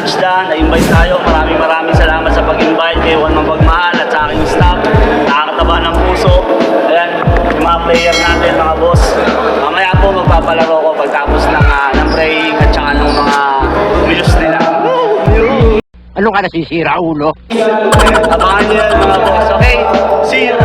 Najda, na-invite tayo. Maraming salamat sa pag-invite kay Juan Mapagmahal at sa aking staff. Nakakataba ng puso. Ayan, yung mga player natin, mga boss. Mamaya po magpapalaro ko pagtapos ng praying at saka ng mga milos nila. Ano ka nasisira, ulo? Abangan nyo yan, mga boss. Okay, see you!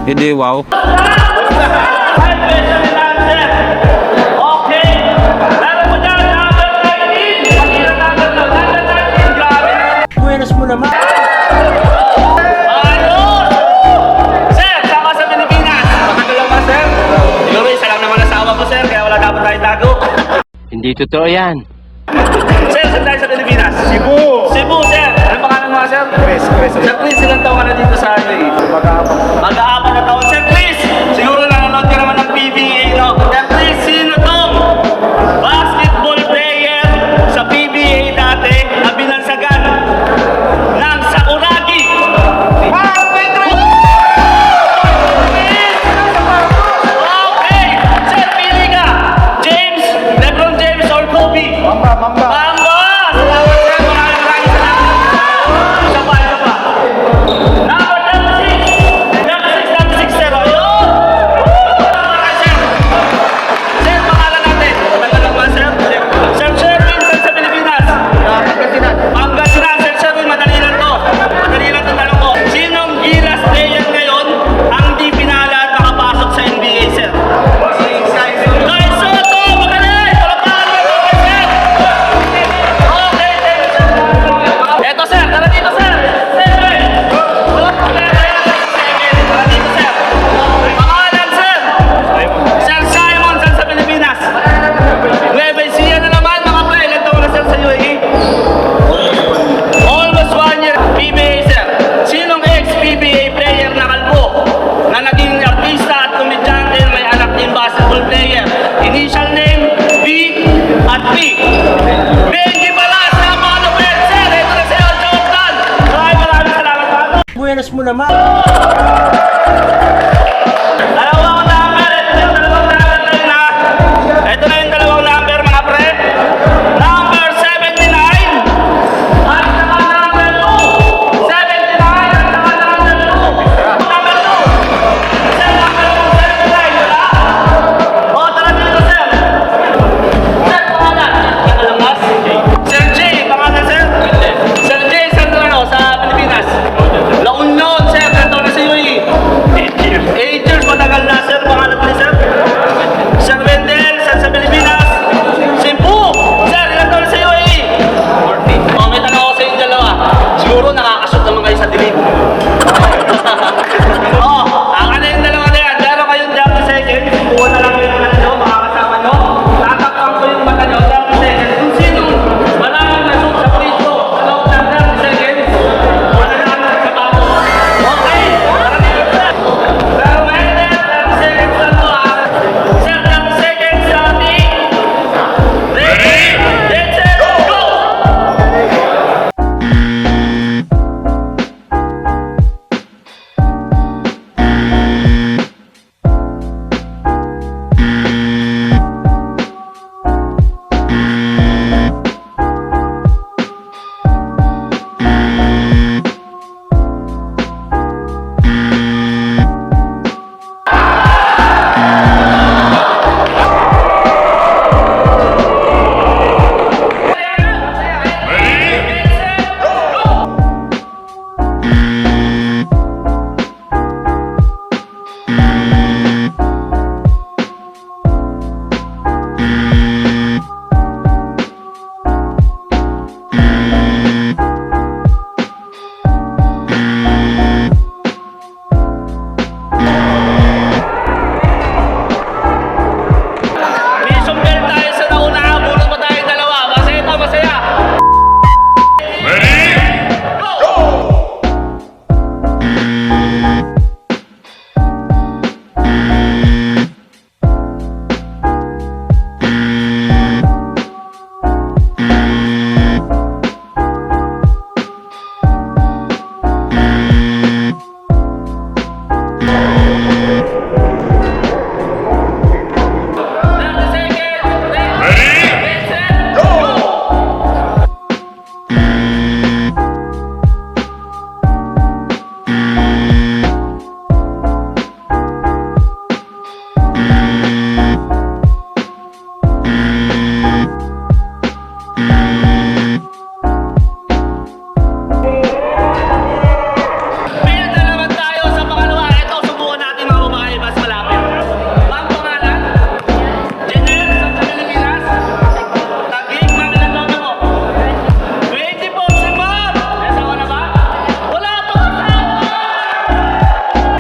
Hindi, wow. Buenos mo naman. Sir, sama sa Pilipinas. Matagal lang ba, sir? Siguro isa lang naman asawa ko, sir, kaya wala dapat tayo tago. Hindi totoo yan. Sir, saan tayo sa Pilipinas? Cebu, sir. Anong pangalan mo, sir? Sir Chris, ilang taon ka na dito sa ano eh? Mag-aapat na taon. Sir Chris, siguro nanonood ka naman ng PBA, no? Sir Chris, sino tong basketball player sa PBA dati na binansagan ng Sakuragi? Okay, sir, pili ka. James, LeBron James or Kobe? Mamba! Salamat, sir. Maraming salamat. Isa pa. Number 36, sir. Ayun! Sir, sir, pangalan natin. Matagal lang ba, sir? Sir Sherwin, saan sa Pilipinas? Pangasinan, Sir Sherwin, madali lang to. Tanong ko. Sinong Gilas player ngayon ang di pinala at nakapasok sa NBA, sir? Kai Soto! Magaling! Palakpakan mo, sir! Okay, thank you, sir. Eto, sir. Tara dito, sir. Seven. Tara dito, sir. Pangalan, sir. Sir Simon, saan sa Pilipinas? Nueva Ecija na naman, mga play. Ilan taon na, sir, sa UAE? Almost 1 year. PBA, sir. Sinong ex-PBA player na kalbo na naging artista at komedyante may anak din basketball player? Initial name, B at P. Benji Balas, mga Nobel, sir. Ito na sa'yo, Jordan. Maraming salamat, Pato. Buenos mo naman. Dalawang number. Ito na yung dalawang number, mga pre. Number 79. At saka number 2. 79 at saka number 2. Number 2. Sir, number 2, 79, wala? O, tara dito, sir. Sir, pangalan. Ito lang, mas. Sir J, pangalan, sir? Sir J, saan sa Pilipinas? La Union, sir. Saan taon Pinta naman tayo sa pangalawa. Ito, subukan natin mga babae, mas malapit. Ang pangalan? Jenner, sa Pilipinas? Tagig, mga ilang taon na mo? 24, si Ma'am! May asawa na ba? Wala pa asawa!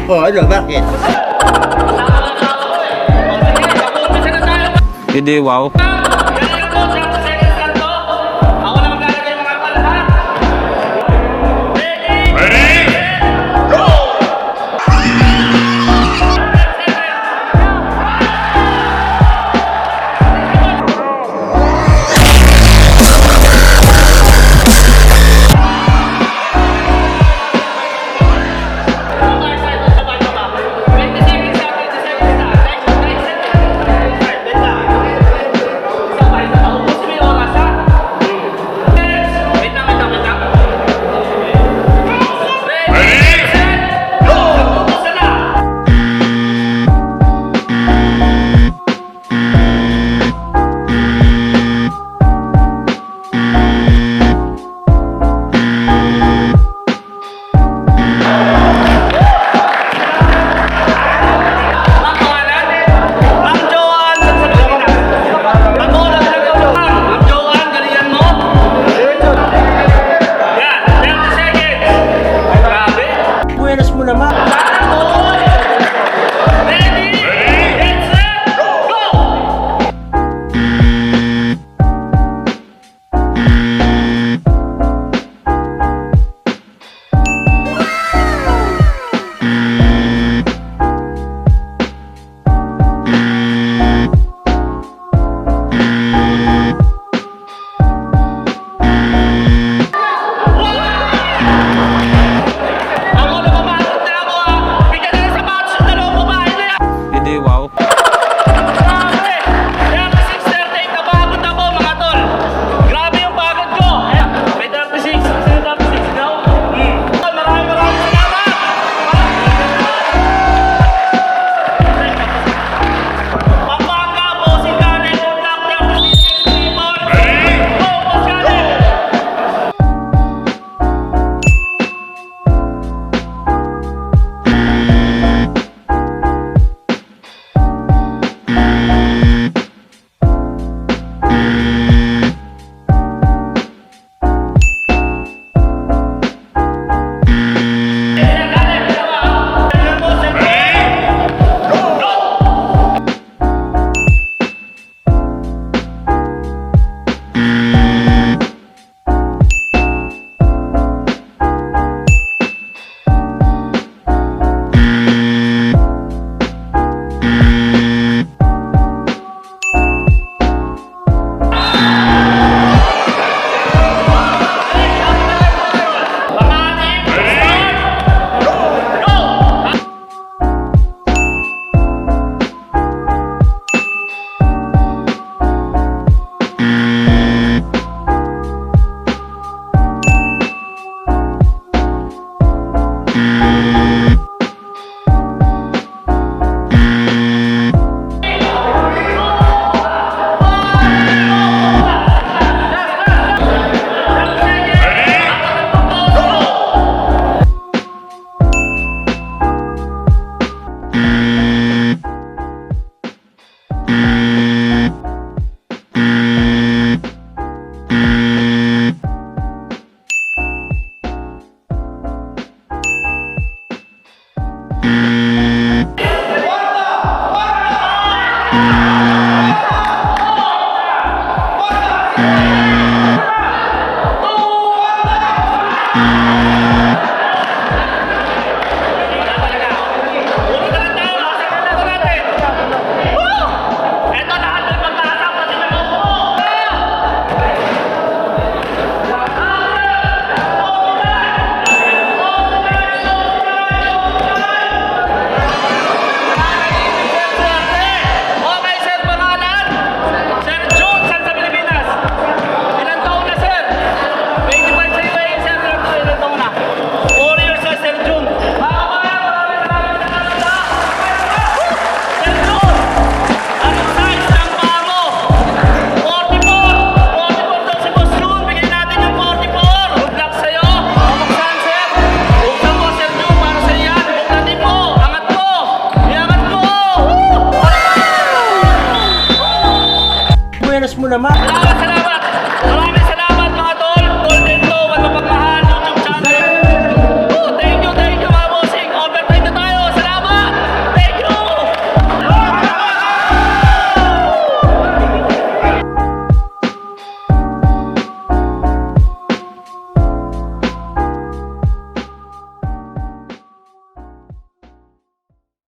Oh, ano, bakit? Asawa na asawa ko eh. O sige, mag-umpisa na tayo. Hindi, wow. Ganyan po, sa seconds lang to. Ako na maglalagay mga pala, ha? Ready? Go! Buenas mo naman. Hindi, wow. Grabe, 6:38 na pagod ako mga tol. Grabe yung pagod ko. May 36, sino 36 daw? Maraming salamat. Pampanga, Bossing Kane, Good luck, 36 people. Go, Boss Kane. naman. Wala